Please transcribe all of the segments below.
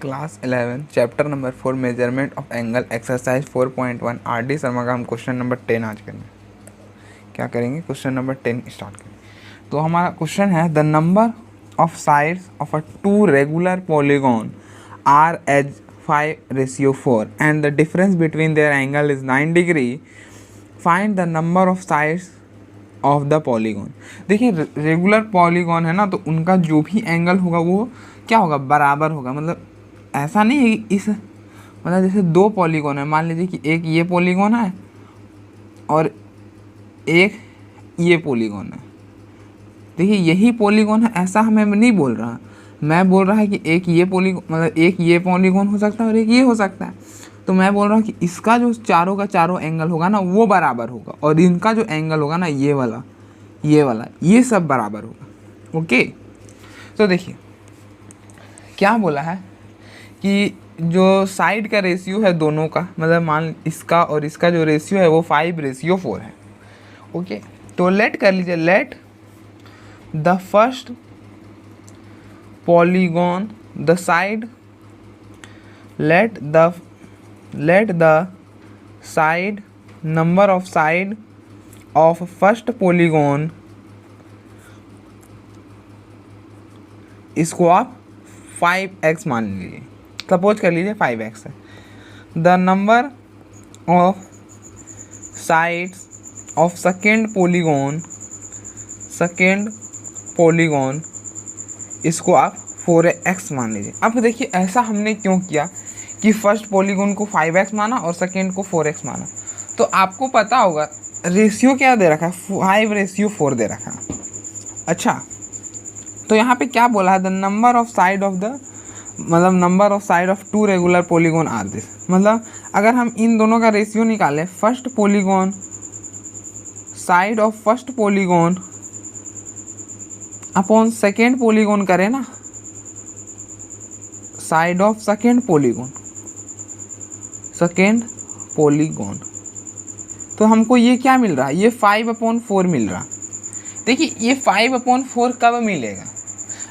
Class 11 chapter number 4 measurement of angle exercise 4.1 R D Sharma का हम question number 10 आज करेंगे। क्या करेंगे? क्वेश्चन नंबर 10 स्टार्ट करेंगे। तो हमारा क्वेश्चन है the number of sides of a two regular polygon are as 5:4 and the difference between their angle is 9 degree. Find the number of sides of the polygon. देखिए regular polygon है ना, तो उनका जो भी एंगल होगा वो क्या होगा? बराबर होगा। मतलब ऐसा नहीं है कि इस मतलब जैसे दो पॉलीगॉन है, मान लीजिए कि एक ये पॉलीगॉन है और एक ये पॉलीगॉन है। देखिए यही पॉलीगॉन है ऐसा हमें नहीं बोल रहा, मैं बोल रहा है कि एक ये पॉलीगॉन मतलब एक ये पॉलीगॉन हो सकता है और एक ये हो सकता है। तो मैं बोल रहा हूँ कि इसका जो चारों का चारों एंगल होगा ना वो बराबर होगा, और इनका जो एंगल होगा ना ये वाला ये सब बराबर होगा। ओके, तो देखिए क्या बोला है कि जो साइड का रेशियो है दोनों का, मतलब मान इसका और इसका जो रेशियो है वो 5:4 है। ओके, तो लेट कर लीजिए, let the first polygon the side let the side number of side of first polygon, इसको आप 5x मान लीजिए, सपोज कर लीजिए 5x है। The number of sides of second polygon इसको आप 4x मान लीजिए। अब देखिए ऐसा हमने क्यों किया कि फर्स्ट पॉलीगॉन को 5x माना और सेकेंड को 4x माना। तो आपको पता होगा रेशियो क्या दे रखा है, 5:4 दे रखा है। अच्छा, तो यहाँ पे क्या बोला है? The number of side of the मतलब number of side of two regular polygon are this. मतलब अगर हम इन दोनों का रेशियो निकालें, first polygon side of first polygon upon second polygon करें ना, साइड ऑफ सेकेंड पॉलीगॉन, तो हमको ये क्या मिल रहा है? ये 5/4 मिल रहा। देखिए ये 5/4 कब मिलेगा?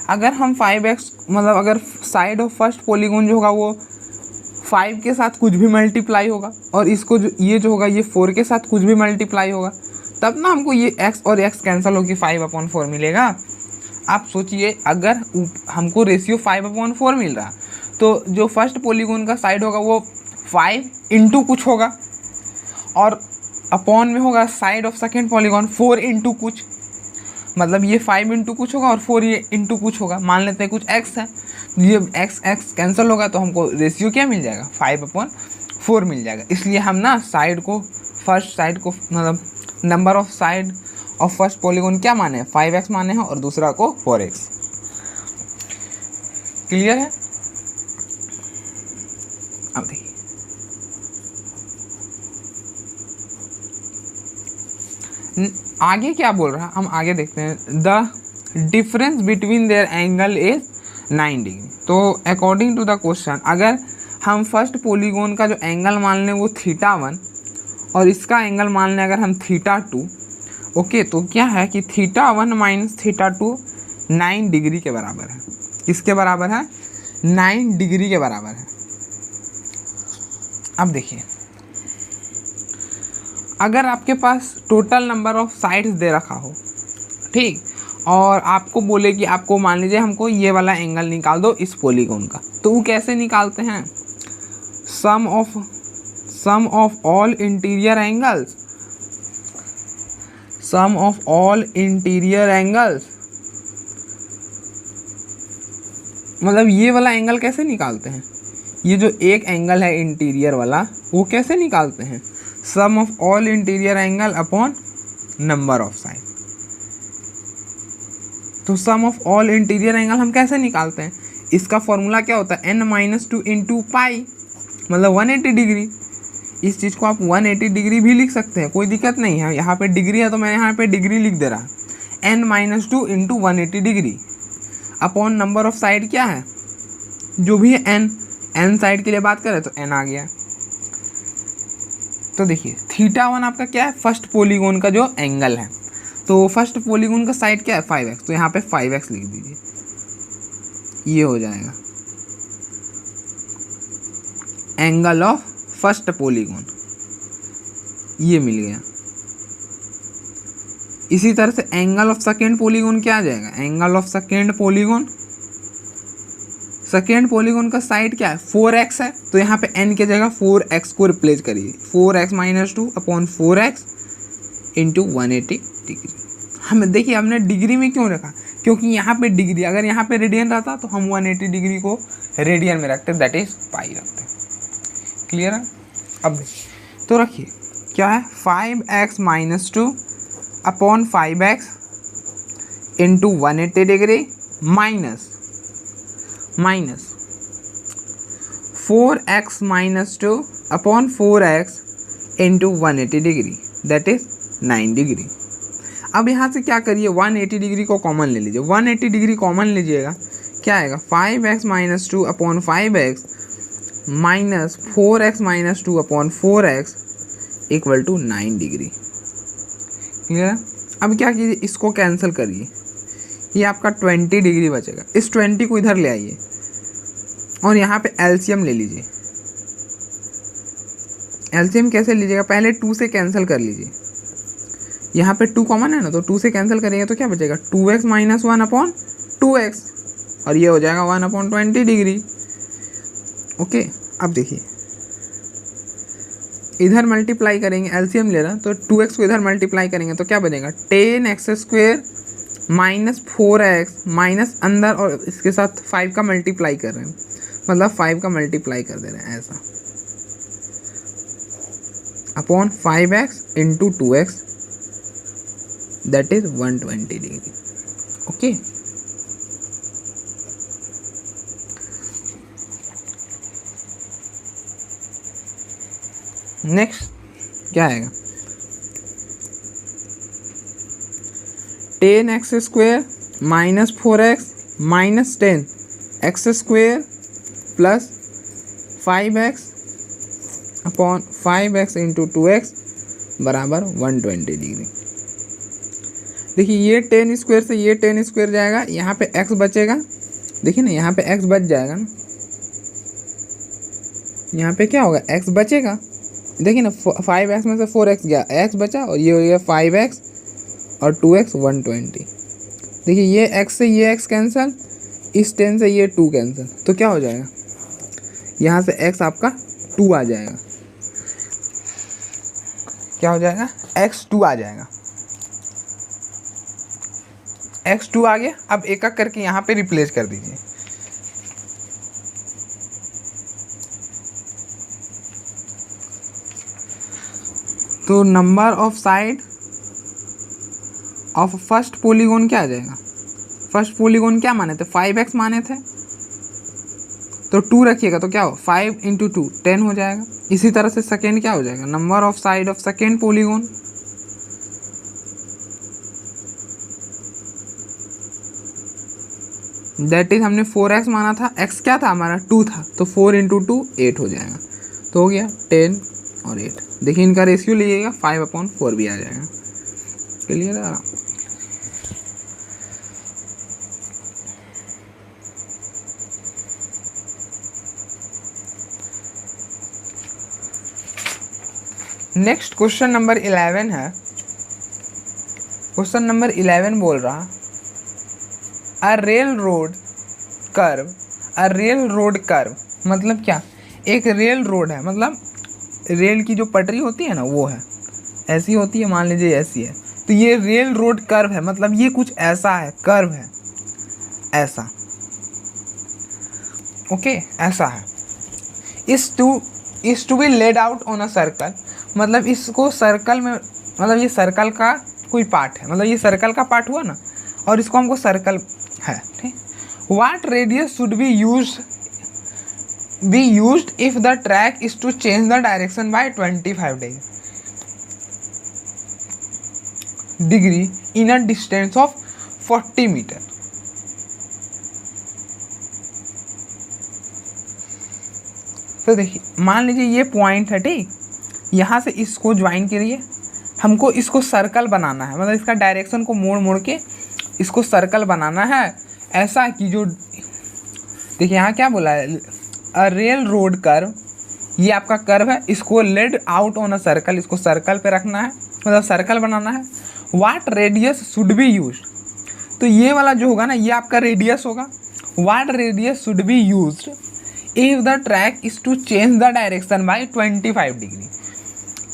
अगर हम 5x मतलब अगर साइड ऑफ फर्स्ट पॉलीगॉन जो होगा वो 5 के साथ कुछ भी मल्टीप्लाई होगा, और इसको जो ये जो होगा ये 4 के साथ कुछ भी मल्टीप्लाई होगा, तब ना हमको ये x और x कैंसिल होकर 5/4 मिलेगा। आप सोचिए अगर हमको रेशियो 5/4 मिल रहा, तो जो फर्स्ट पॉलीगॉन का साइड होगा वो 5 इंटू कुछ होगा, और अपॉन में होगा side of second polygon 4 into कुछ, मतलब ये 5 इंटू कुछ होगा और 4 ये इंटू कुछ होगा। मान लेते हैं कुछ x है, ये x कैंसिल होगा तो हमको रेशियो क्या मिल जाएगा? 5/4 मिल जाएगा। इसलिए हम ना साइड को फर्स्ट साइड को मतलब number of side of first polygon क्या माने हैं? 5x माने हैं, और दूसरा को 4x। क्लियर है? अब देखिए आगे क्या बोल रहा है, हम आगे देखते हैं। The difference between their angle is 9 degree. तो अकॉर्डिंग टू द क्वेश्चन, अगर हम फर्स्ट पॉलीगॉन का जो एंगल मान लें वो θ1 और इसका एंगल मान लें अगर हम θ2, ओके, तो क्या है कि θ1 माइनस θ2 9 डिग्री के बराबर है। किसके बराबर है? 9 डिग्री के बराबर है। अब देखिए अगर आपके पास टोटल नंबर ऑफ साइड्स दे रखा हो, ठीक, और आपको बोले कि आपको मान लीजिए हमको ये वाला एंगल निकाल दो इस पॉलीगॉन का, तो वो कैसे निकालते हैं? Sum of all interior angles, मतलब ये वाला एंगल कैसे निकालते हैं? ये जो एक एंगल है इंटीरियर वाला वो कैसे निकालते हैं? Sum of all interior angle upon number of side. तो sum of all interior angle हम कैसे निकालते हैं? इसका फॉर्मूला क्या होता है? n-2 इंटू पाई, मतलब 180 डिग्री। इस चीज़ को आप 180 डिग्री भी लिख सकते हैं, कोई दिक्कत नहीं है। यहाँ पे डिग्री है तो मैं यहाँ पे डिग्री लिख दे रहा। n-2 into 180 degree upon number of side क्या है? जो भी है n साइड के लिए बात करें तो n आ गया। तो देखिए θ1 आपका क्या है? फर्स्ट पॉलीगॉन का जो एंगल है, तो फर्स्ट पॉलीगॉन का साइड क्या है? 5x, तो यहाँ पे 5x लिख दीजिए, ये हो जाएगा। एंगल ऑफ फर्स्ट पॉलीगॉन, ये मिल गया। इसी तरह से एंगल ऑफ सेकेंड पॉलीगॉन क्या आ जाएगा, angle of second polygon, second polygon का साइड क्या है 4x है, तो यहाँ पे n की जगह 4x को रिप्लेस करिए, 4x - 2 upon 4x into 180 degree. हम देखिए हमने डिग्री में क्यों रखा, क्योंकि यहाँ पे डिग्री, अगर यहाँ पे रेडियन रहता तो हम 180 डिग्री को रेडियन में रखते, दैट इज पाई रखते। क्लियर है। अब तो रखिए क्या है 5x - 2 upon 5x into 180 degree minus 4x - 2 upon 4x into 180 degree, that is 9 degree. अब यहाँ से क्या करिए 180 डिग्री को कॉमन ले लीजिए, 180 डिग्री कॉमन लीजिएगा, क्या आएगा 5x - 2 upon 5x minus 4x - 2 upon 4x equal to 9 degree. Clear. अब क्या कीजिए इसको कैंसिल करिए, ये आपका 20 डिग्री बचेगा, इस 20 को इधर ले आइए और यहाँ पे एलसीएम ले लीजिए। एलसीएम कैसे लीजिएगा, पहले 2 से कैंसिल कर लीजिए, यहाँ पे 2 कॉमन है ना, तो 2 से कैंसिल करेंगे तो क्या बचेगा 2x - 1 अपॉन 2x और ये हो जाएगा 1 अपॉन 20 डिग्री। ओके। अब देखिए इधर मल्टीप्लाई करेंगे, एलसीएम ले रहा तो 2x को इधर मल्टीप्लाई करेंगे तो क्या बनेगा 10x² माइनस 4x माइनस अंदर और इसके साथ 5 का मल्टीप्लाई कर रहे हैं, मतलब 5 का मल्टीप्लाई कर दे रहे हैं ऐसा, upon 5x into 2x that is 120 degree. Okay. Next क्या आएगा 10x² minus 4x minus 10x² plus 5x upon 5x into 2x बराबर 120 डिग्री। देखिए ये 10² से ये 10² जाएगा, यहाँ पे x बचेगा, देखिए ना यहाँ पे x बच जाएगा ना, यहाँ पे क्या होगा x बचेगा, देखिए ना 5x में से 4x गया, x बचा और ये हो गया 5x और 2x 120। देखिए ये x से ये x कैंसिल, इस 10 से ये 2 कैंसिल, तो क्या हो जाएगा यहाँ से x आपका 2 आ जाएगा, क्या हो जाएगा x 2 आ जाएगा, x 2 आ गया। अब एक एक करके यहाँ पे रिप्लेस कर दीजिए। तो number of side of first polygon क्या आ जाएगा, फर्स्ट पॉलीगॉन क्या माने थे 5x माने थे, तो 2 रखिएगा तो क्या हो 5 इंटू 2 10 हो जाएगा। इसी तरह से सेकेंड क्या हो जाएगा number of side of second polygon, that is हमने 4x माना था, x क्या था हमारा 2 था, तो 4 इंटू 2 8 हो जाएगा, तो हो गया 10 और 8। देखिए इनका रेशियो लीजिएगा 5/4 भी आ जाएगा। क्लियर है। नेक्स्ट क्वेश्चन नंबर 11 है। क्वेश्चन नंबर 11 बोल रहा अ रेल रोड कर्व मतलब क्या, एक रेल रोड है, मतलब रेल की जो पटरी होती है ना वो है, ऐसी होती है, मान लीजिए ऐसी है, तो ये रेल रोड कर्व है, मतलब ये कुछ ऐसा है, कर्व है ऐसा। ओके ऐसा है। Is to be laid out on a circle, मतलब इसको सर्कल में, मतलब ये सर्कल का कोई पार्ट है, मतलब ये सर्कल का पार्ट हुआ ना, और इसको हमको सर्कल है, ठीक। What radius should be used if the track is to change the direction by 25 degree in a distance of 40 metre. तो देखिए मान लीजिए ये पॉइंट है, ठीक, यहाँ से इसको ज्वाइन करिए, हमको इसको सर्कल बनाना है, मतलब इसका डायरेक्शन को मोड़ के इसको सर्कल बनाना है, ऐसा कि जो देखिए यहाँ क्या बोला है अ रेल रोड कर्व, ये आपका कर्व है, इसको lead out on a circle, इसको सर्कल पे रखना है, मतलब सर्कल बनाना है। What radius should be used, तो ये वाला जो होगा ना ये आपका रेडियस होगा। What radius should be used if the track is to change the direction by 25 degree,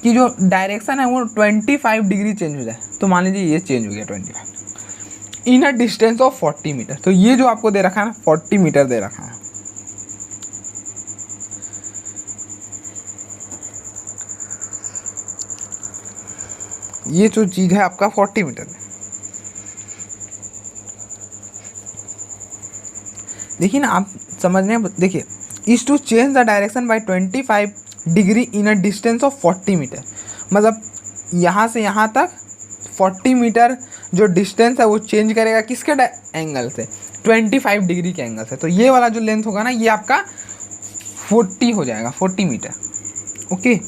कि जो डायरेक्शन है वो 25 डिग्री चेंज हो जाए। तो मान लीजिए ये चेंज हो गया 25 इन अ डिस्टेंस ऑफ 40 मीटर। तो ये जो आपको दे रखा है ना 40 मीटर दे रखा है। ये जो चीज़ है आपका 40 मीटर है। देखिए ना आप समझने, देखिए is to change the direction by 25 degree in a distance of 40 metre, मतलब यहाँ से यहाँ तक 40 मीटर जो डिस्टेंस है वो चेंज करेगा किसके एंगल से, 25 डिग्री के एंगल से। तो ये वाला जो लेंथ होगा ना ये आपका 40 हो जाएगा, 40 मीटर। ओके,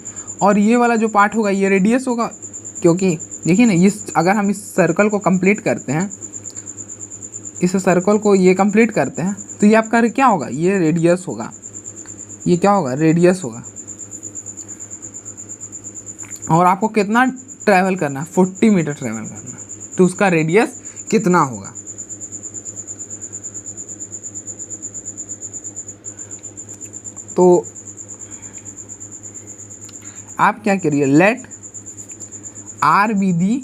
और ये वाला जो पार्ट होगा ये रेडियस होगा, क्योंकि देखिए ना इस अगर हम इस सर्कल को कंप्लीट करते हैं, इस सर्कल को ये कंप्लीट करते हैं तो ये आपका क्या होगा, ये रेडियस होगा, ये क्या होगा, रेडियस होगा। और आपको कितना ट्रैवल करना है, 40 मीटर ट्रैवल करना है, तो उसका रेडियस कितना होगा। तो आप क्या करिए, let r be the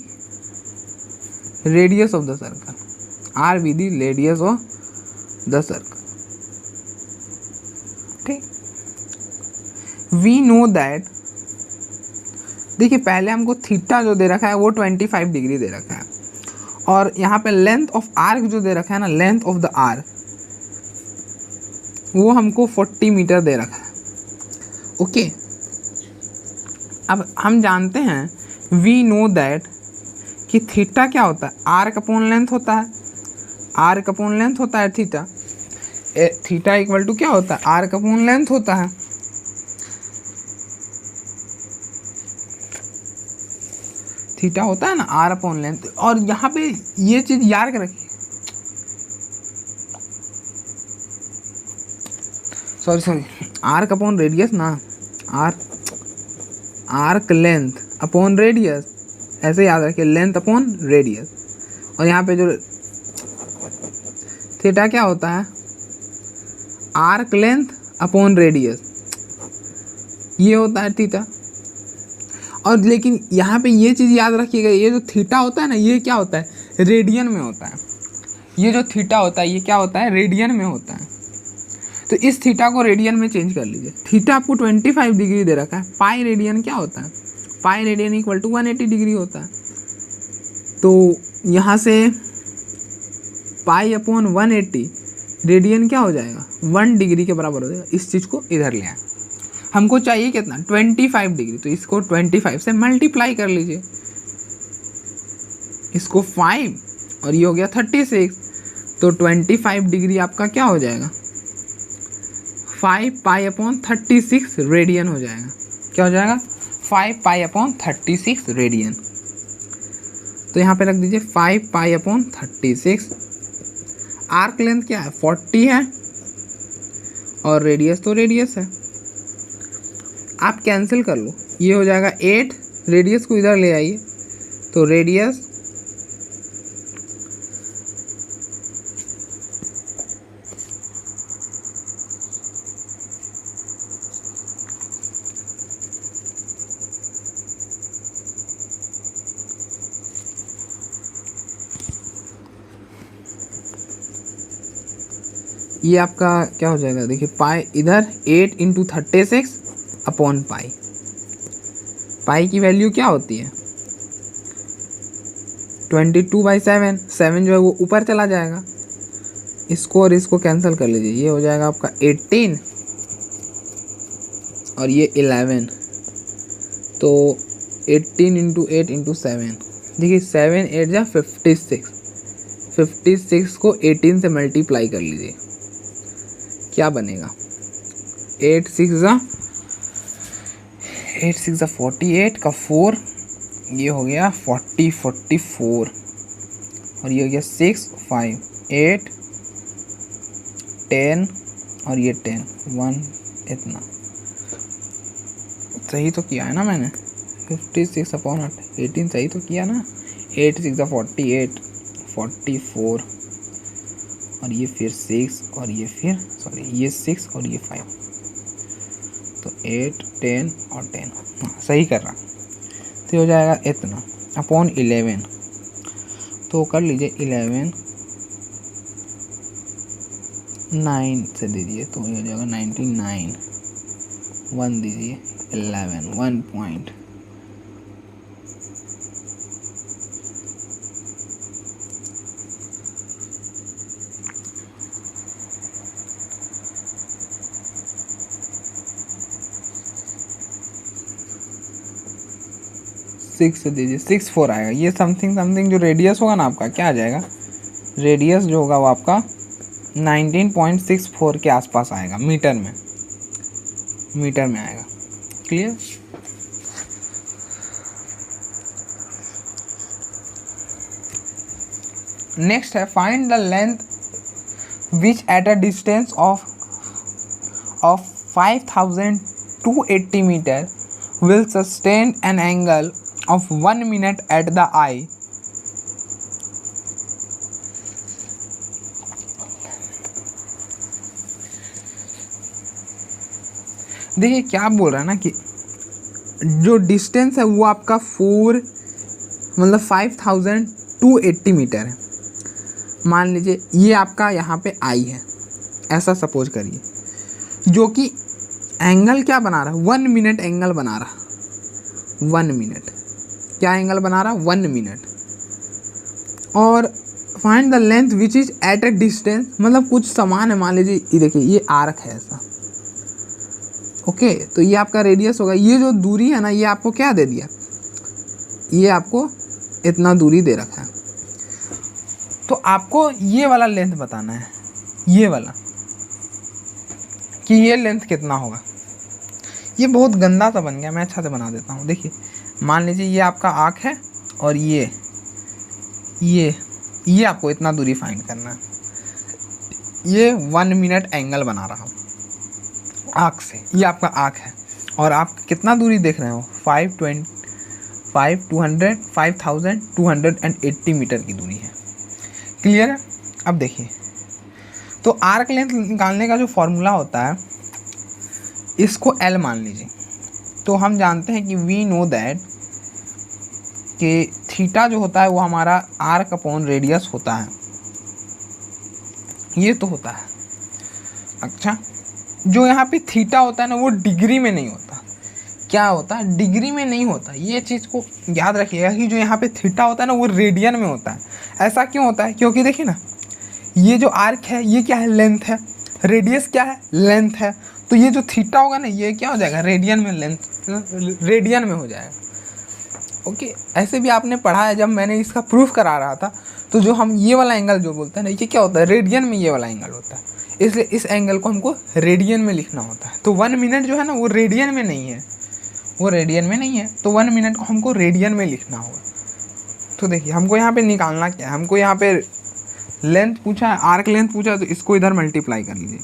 radius of the circle, r be the radius of the circle. ठीक, वी नो दैट, देखिए पहले हमको थीटा जो दे रखा है वो 25 डिग्री दे रखा है, और यहाँ पे लेंथ ऑफ आर्क जो दे रखा है ना, लेंथ ऑफ द आर्क वो हमको 40 मीटर दे रखा है। ओके, अब हम जानते हैं वी नो दैट कि थीटा क्या होता है, आर्क अपॉन लेंथ होता है, आर्क अपॉन लेंथ होता है थीटा। थीटा इक्वल टू क्या होता है, आर्क अपॉन लेंथ होता है। थीटा होता है ना आर अपॉन लेंथ। और यहाँ पे ये चीज़ याद रखिए, सॉरी आर्क अपॉन रेडियस ना, आर्क लेंथ अपॉन रेडियस, ऐसे याद रखिए, लेंथ अपॉन रेडियस। और यहाँ पे जो थीटा क्या होता है, आर्क लेंथ अपॉन रेडियस, ये होता है थीटा। और लेकिन यहाँ पे ये चीज़ याद रखिएगा, ये जो थीटा होता है ना ये क्या होता है, रेडियन में होता है। ये जो थीटा होता है ये क्या होता है, रेडियन में होता है। तो इस थीटा को रेडियन में चेंज कर लीजिए। थीटा आपको 25 डिग्री दे रखा है, पाई रेडियन क्या होता है, pi radian equal to 180 degree होता है। तो यहाँ से पाई अपॉन 180 रेडियन क्या हो जाएगा, 1 डिग्री के बराबर हो जाएगा। इस चीज़ को इधर ले आए, हमको चाहिए कितना, 25 डिग्री, तो इसको 25 से मल्टीप्लाई कर लीजिए, इसको 5 और ये हो गया 36, तो 25 डिग्री आपका क्या हो जाएगा, 5 पाई अपॉन 36 रेडियन हो जाएगा। क्या हो जाएगा, 5 पाई अपॉन 36 रेडियन। तो यहाँ पे रख दीजिए 5 पाई अपॉन 36। आर्क लेंथ क्या है, 40 है, और रेडियस तो रेडियस है, आप कैंसिल कर लो, ये हो जाएगा 8, रेडियस को इधर ले आइए, तो रेडियस ये आपका क्या हो जाएगा, देखिए पाई इधर 8 इंटू 36 अपॉन पाई, पाई की वैल्यू क्या होती है 22/7, 7 जो है वो ऊपर चला जाएगा, इसको और इसको कैंसिल कर लीजिए, ये हो जाएगा आपका 18 और ये 11, तो 18 इंटू 8 इंटू 7, देखिए 7 8 जा 56, 56 को 18 से मल्टीप्लाई कर लीजिए, क्या बनेगा 8 6 जा 48 का 4, ये हो गया 44 और ये हो गया 6 5 8 10 और ये 10 1 इतना सही तो किया है ना मैंने, 56/8, 18 सही तो किया ना। 8 6 48, 44 और ये फिर 6 और ये फिर ये 6 और ये 5, तो 8 10 और 10, हाँ सही कर रहा। तो हो जाएगा इतना अपॉन 11, तो कर लीजिए 11 9 से दीजिए तो ये हो जाएगा 99, 1 दीजिए 11, 1 पॉइंट। सिक्स से दीजिए 6 4 आएगा। ये समथिंग जो रेडियस होगा ना आपका, क्या आ जाएगा, रेडियस जो होगा वो आपका 19.64 के आसपास आएगा, मीटर में आएगा। क्लियर। नेक्स्ट है find the length which at a distance of 5280 metre will sustain an angle of 1 minute at the eye. देखिए क्या बोल रहा है ना कि जो डिस्टेंस है वो आपका 5280 मीटर है। मान लीजिए ये आपका यहाँ पे आई है, ऐसा सपोज करिए, जो कि एंगल क्या बना रहा है, 1 मिनट एंगल बना रहा, 1 मिनट क्या एंगल बना रहा, 1 मिनट। और find the length which is at a distance, मतलब कुछ समान है, मान लीजिए ये देखिए ये आर्क है ऐसा, ओके, तो ये आपका रेडियस होगा। ये जो दूरी है ना ये आपको क्या दे दिया, ये आपको इतना दूरी दे रखा है। तो आपको ये वाला लेंथ बताना है, ये वाला, कि ये लेंथ कितना होगा। ये बहुत गंदा सा बन गया, मैं अच्छा से बना देता हूँ। देखिए मान लीजिए ये आपका आँख है और ये आपको इतना दूरी फाइंड करना है। ये 1 मिनट एंगल बना रहा हूँ आँख से, ये आपका आँख है और आप कितना दूरी देख रहे हो, 5280 मीटर की दूरी है। क्लियर है। अब देखिए तो आर्क लेंथ निकालने का जो फॉर्मूला होता है, इसको L मान लीजिए। तो हम जानते हैं कि वी नो दैट कि थीटा जो होता है वो हमारा आर्क अपॉन रेडियस होता है, ये तो होता है। अच्छा, जो यहाँ पे थीटा होता है ना वो डिग्री में नहीं होता, क्या होता है, डिग्री में नहीं होता। ये चीज़ को याद रखिएगा कि जो यहाँ पे थीटा होता है ना वो रेडियन में होता है। ऐसा क्यों होता है, क्योंकि देखिए ना ये जो आर्क है ये क्या है, लेंथ है, रेडियस क्या है, लेंथ है। तो ये जो थीटा होगा ना ये क्या हो जाएगा, रेडियन में, लेंथ रेडियन में हो जाएगा। ओके, ऐसे भी आपने पढ़ा है, जब मैंने इसका प्रूफ करा रहा था तो जो हम ये वाला एंगल जो बोलते हैं ना ये क्या होता है, रेडियन में ये वाला एंगल होता है। इसलिए इस एंगल को हमको रेडियन में लिखना होता है। तो 1 मिनट जो है ना वो रेडियन में नहीं है, वो रेडियन में नहीं है, तो 1 मिनट को हमको रेडियन में लिखना होगा। तो देखिए हमको यहाँ पे निकालना क्या है, हमको यहाँ पे लेंथ पूछा है, आर्क लेंथ पूछा है, तो इसको इधर मल्टीप्लाई कर लीजिए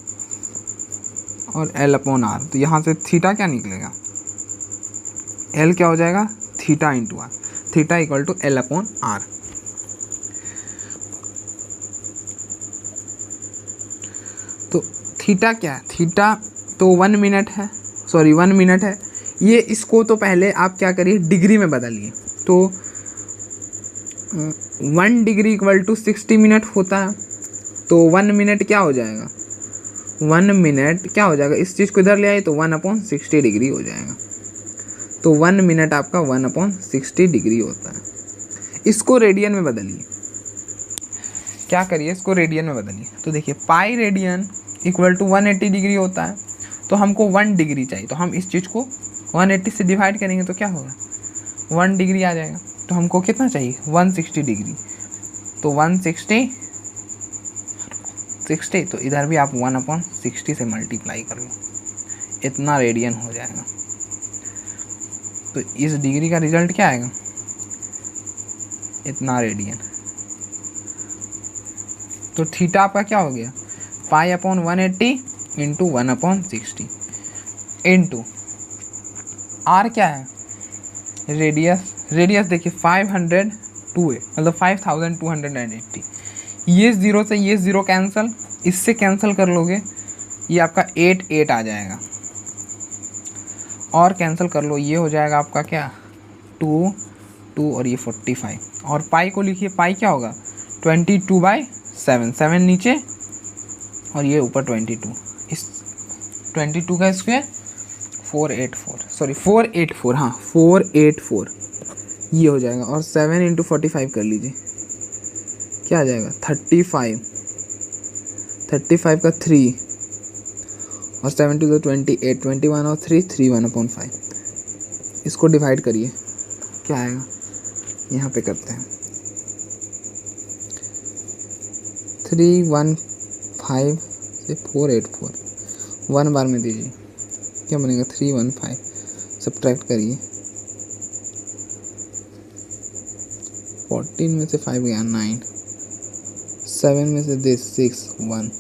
और L अपॉन R। तो यहाँ से थीटा क्या निकलेगा, L क्या हो जाएगा, theta into r, theta equal to L upon R। तो थीटा क्या है, थीटा तो 1 मिनट है, 1 मिनट है। ये इसको तो पहले आप क्या करिए, डिग्री में बदलिए। तो 1 डिग्री इक्वल टू 60 मिनट होता है। तो 1 मिनट क्या हो जाएगा, 1 मिनट क्या हो जाएगा, इस चीज़ को इधर ले आए तो 1/60 डिग्री हो जाएगा। तो 1 मिनट आपका 1/60 डिग्री होता है। इसको रेडियन में बदलिए, क्या करिए, इसको रेडियन में बदलिए। तो देखिए pi radian equal to 180 degree होता है। तो हमको 1 डिग्री चाहिए, तो हम इस चीज़ को 180 से डिवाइड करेंगे तो क्या होगा, 1 डिग्री आ जाएगा। तो हमको कितना चाहिए, 160 डिग्री। तो 160 तो इधर भी आप 1/60 से मल्टीप्लाई कर लो, इतना रेडियन हो जाएगा। तो इस डिग्री का रिजल्ट क्या आएगा, इतना रेडियन। तो थीटा आपका क्या हो गया, π/180 इंटू 1/60 इंटू आर क्या है, रेडियस देखिए 502 है, मतलब 5280। ये ज़ीरो से ये ज़ीरो कैंसिल, इससे कैंसिल कर लोगे, ये आपका 8 आ जाएगा, और कैंसिल कर लो, ये हो जाएगा आपका क्या 2 और ये 45, और पाई को लिखिए, पाई क्या होगा 22/7, 7 नीचे और ये ऊपर 22, इस 22 का स्क्वायर 484, हाँ 484 ये हो जाएगा, और 7 × 45 कर लीजिए, क्या आ जाएगा 35 का 3 और 7 × 2 = 28, 21 और 3 3/1/5, इसको डिवाइड करिए, क्या आएगा, यहाँ पे करते हैं 315 से 484, 1 बार में दीजिए, क्या बनेगा 315, सब्ट्रैक्ट करिए, 14 में से 5 गया 9, 7 में से दे 6 1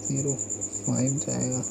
0 5 जाएगा,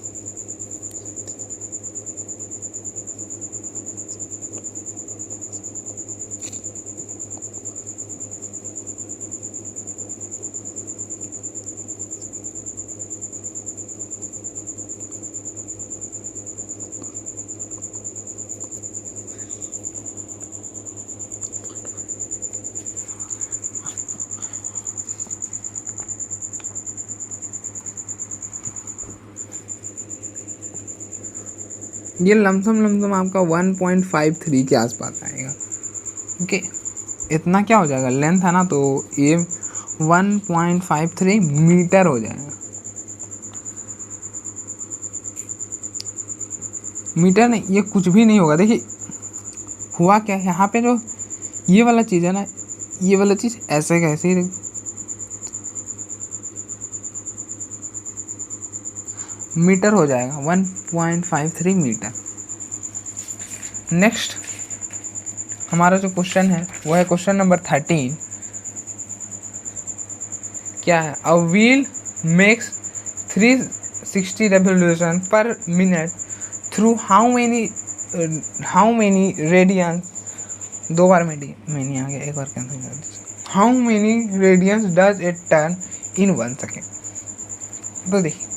ये लमसम आपका 1.53 के आसपास आएगा। ओके, इतना क्या हो जाएगा, लेंथ है ना, तो ये 1.53 मीटर हो जाएगा। मीटर नहीं, ये कुछ भी नहीं होगा। देखिए हुआ क्या है, यहाँ पे जो ये वाला चीज़ है ना, ये वाला चीज़ ऐसे कैसे ही मीटर हो जाएगा, 1.53 मीटर। नेक्स्ट हमारा जो क्वेश्चन है वो है क्वेश्चन नंबर 13। क्या है, a wheel makes 360 revolution per minute through how many radians, दो बार में नहीं आ गया, एक बार कैंसिल कर दीजिए, how many radians does it turn in 1 second. तो देखिए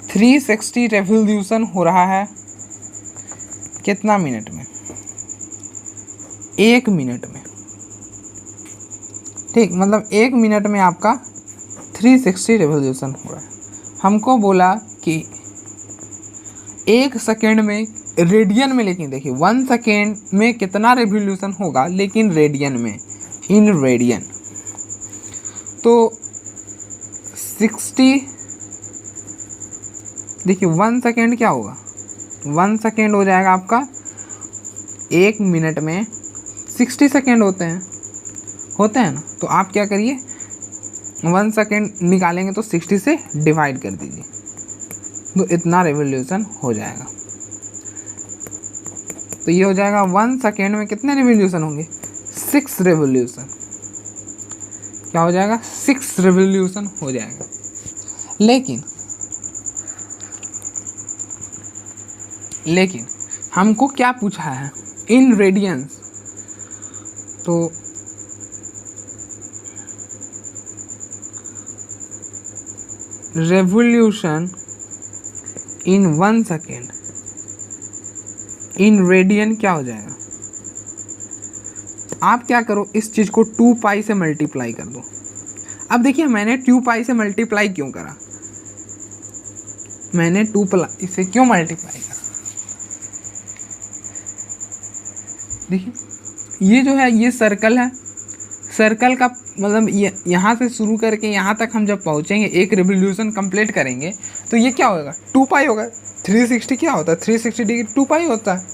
360 रेवोल्यूशन हो रहा है कितना मिनट में, 1 मिनट में, ठीक, मतलब 1 मिनट में आपका 360 रेवोल्यूशन हो रहा है। हमको बोला कि 1 सेकेंड में रेडियन में, लेकिन देखिए 1 सेकेंड में कितना रेवोल्यूशन होगा, लेकिन रेडियन में, इन रेडियन, तो 60, देखिए 1 सेकेंड क्या होगा, 1 सेकेंड हो जाएगा आपका 1 मिनट में 60 सेकेंड होते हैं ना। तो आप क्या करिए, 1 सेकेंड निकालेंगे तो 60 से डिवाइड कर दीजिए, तो इतना रेवोल्यूशन हो जाएगा। तो ये हो जाएगा 1 सेकेंड में कितने रेवोल्यूशन होंगे, 6 रेवोल्यूशन। क्या हो जाएगा, 6 रेवोल्यूशन हो जाएगा। लेकिन हमको क्या पूछा है, इन रेडियंस, तो revolution in 1 second in radian क्या हो जाएगा। आप क्या करो, इस चीज़ को 2 पाई से मल्टीप्लाई कर दो। अब देखिए मैंने 2 पाई से मल्टीप्लाई क्यों करा, मैंने 2 पाई से क्यों मल्टीप्लाई करा, देखिए ये जो है ये सर्कल है, सर्कल का मतलब ये यहाँ से शुरू करके यहाँ तक हम जब पहुँचेंगे, एक रिवोल्यूशन कंप्लीट करेंगे, तो ये क्या होगा, 2 पाई होगा। 360 क्या होता है, 360 डिग्री 2 पाई होता है।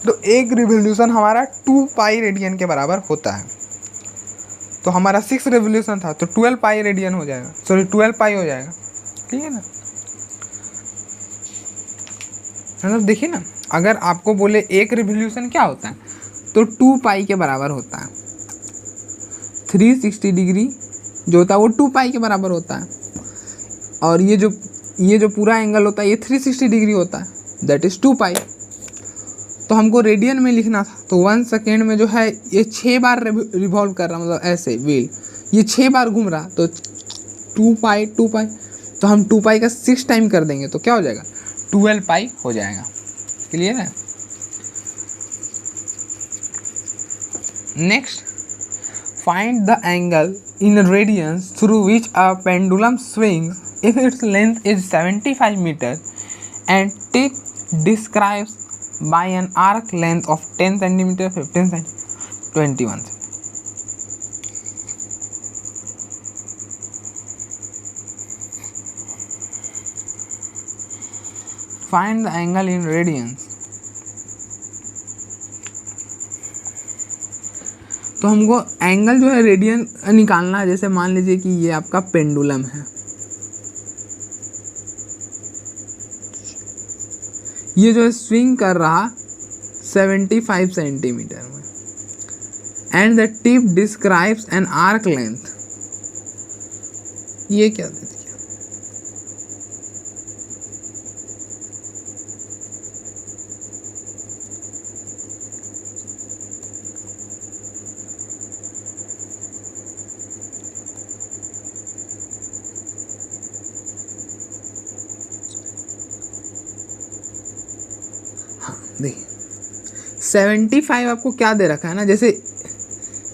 तो एक रिवोल्यूशन हमारा 2 पाई रेडियन के बराबर होता है। तो हमारा 6 रिवोल्यूशन था, तो 12 पाई रेडियन हो जाएगा, सॉरी 12 पाई हो जाएगा, ठीक है ना। मतलब देखिए ना, अगर आपको बोले एक रिवोल्यूशन क्या होता है, तो 2 पाई के बराबर होता है। 360 डिग्री जो होता है वो 2 पाई के बराबर होता है। और ये जो ये जो पूरा एंगल होता है ये 360 डिग्री होता है, दैट इज़ 2 पाई। तो हमको रेडियन में लिखना था, तो 1 सेकेंड में जो है ये 6 बार रिवॉल्व कर रहा, मतलब ऐसे व्हील ये 6 बार घूम रहा, तो 2 पाई तो हम 2 पाई का 6 टाइम कर देंगे तो क्या हो जाएगा, 12 पाई हो जाएगा। क्लियर है। Next, find the angle in radians through which a pendulum swings if its length is 75 metre and tip describes by an arc length of 10 cm, 15 cm, 21 cm. Find the angle in radians. तो हमको angle जो है radian निकालना है। जैसे मान लीजिए कि ये आपका पेंडुलम है, ये जो है स्विंग कर रहा 75 सेंटीमीटर में, and the tip describes an arc length. ये क्या दे दिया, देखिए 75 आपको क्या दे रखा है ना, जैसे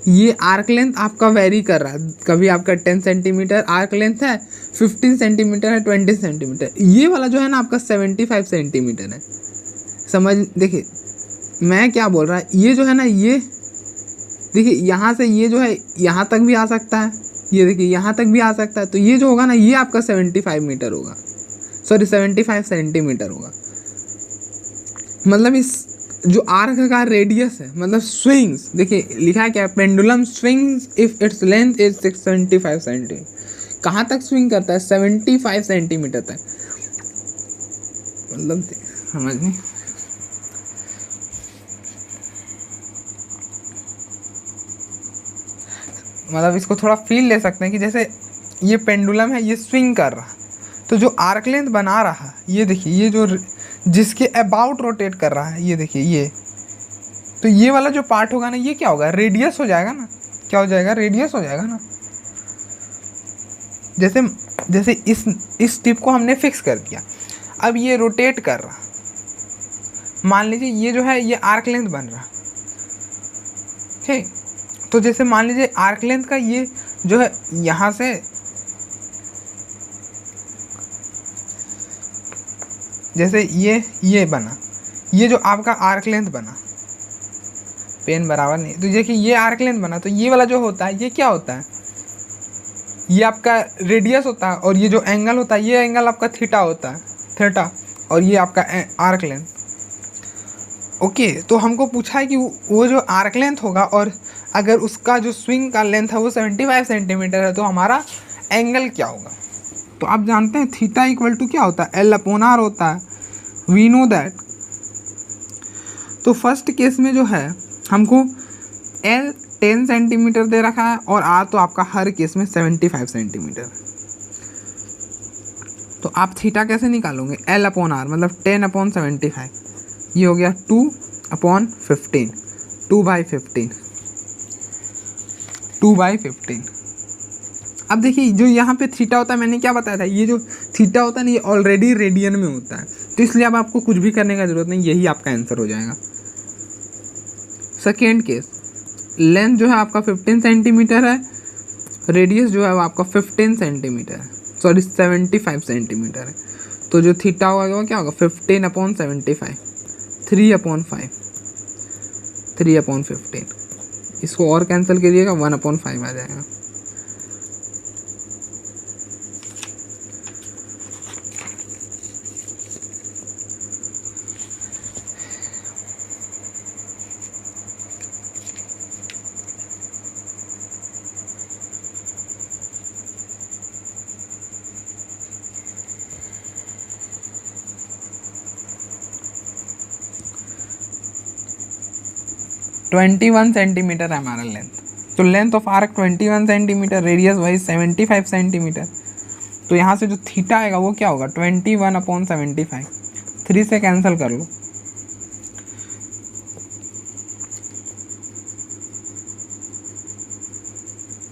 ये आर्क लेंथ आपका वेरी कर रहा है, कभी आपका 10 सेंटीमीटर आर्क लेंथ है, 15 सेंटीमीटर है, 20 सेंटीमीटर, ये वाला जो है ना आपका 75 सेंटीमीटर है। समझ, देखिए मैं क्या बोल रहा है, ये जो है ना, ये देखिए यहाँ से ये जो है यहाँ तक भी आ सकता है, ये देखिए यहाँ तक भी आ सकता है, तो ये जो होगा ना ये आपका 75 मीटर होगा, सॉरी 75 सेंटीमीटर होगा। मतलब इस जो आर्क का रेडियस है, मतलब स्विंग्स, देखिए लिखा है क्या, pendulum swings if its length is 675 centimetre. कहाँ तक स्विंग करता है, 75 सेंटीमीटर तक। मतलब समझ नहीं, मतलब इसको थोड़ा फील ले सकते हैं कि जैसे ये पेंडुलम है, ये स्विंग कर रहा, तो जो आर्क लेंथ बना रहा, ये देखिए ये जो जिसके अबाउट रोटेट कर रहा है, ये देखिए ये, तो ये वाला जो पार्ट होगा ना, ये क्या होगा, रेडियस हो जाएगा ना, क्या हो जाएगा, रेडियस हो जाएगा ना। जैसे जैसे इस टिप को हमने फिक्स कर दिया, अब ये रोटेट कर रहा, मान लीजिए ये जो है ये आर्क लेंथ बन रहा, ठीक। तो जैसे मान लीजिए आर्क लेंथ का ये जो है यहाँ से जैसे ये बना, ये जो आपका आर्क लेंथ बना, पेन बराबर नहीं, तो देखिए ये आर्क लेंथ बना, तो ये वाला जो होता है ये क्या होता है, ये आपका रेडियस होता है, और ये जो एंगल होता है ये एंगल आपका थीटा होता है, थीटा, और ये आपका आर्क लेंथ। ओके, तो हमको पूछा है कि वो जो आर्क लेंथ होगा और अगर उसका जो स्विंग का लेंथ है वो 75 सेंटीमीटर है, तो हमारा एंगल क्या होगा। तो आप जानते हैं थीटा इक्वल टू क्या होता है, L/R होता है, वी नो दैट। तो फर्स्ट केस में जो है हमको L 10 सेंटीमीटर दे रखा है और R तो आपका हर केस में 75 सेंटीमीटर। तो आप थीटा कैसे निकालोगे, L/R मतलब 10/75, ये हो गया 2/15, 2/15। अब देखिए जो यहाँ पे थीटा होता है, मैंने क्या बताया था, ये जो थीटा होता है ना ये ऑलरेडी रेडियन में होता है, तो इसलिए अब आपको कुछ भी करने का जरूरत नहीं, यही आपका आंसर हो जाएगा। सेकेंड केस, लेंथ जो है आपका 15 सेंटीमीटर है, रेडियस जो है वो आपका 15 सेंटीमीटर है, सॉरी 75 सेंटीमीटर है, तो जो थीटा होगा वो क्या होगा, 15/75, 3/15, इसको और कैंसिल करिएगा 1/5 आ जाएगा। तो 21 सेंटीमीटर है हमारा लेंथ, तो length of arc 21 centimetre, radius wise 75 centimetre. तो यहाँ से जो थीटा आएगा वो क्या होगा 21/75। 3 से कैंसिल कर लो,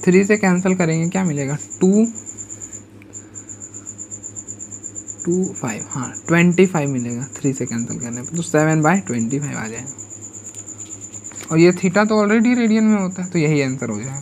थ्री से कैंसिल करेंगे क्या मिलेगा 225, हाँ 25 मिलेगा 3 से कैंसिल करने पर, तो 7/25 आ जाएगा। और ये थीटा तो ऑलरेडी रेडियन में होता है, तो यही आंसर हो जाएगा।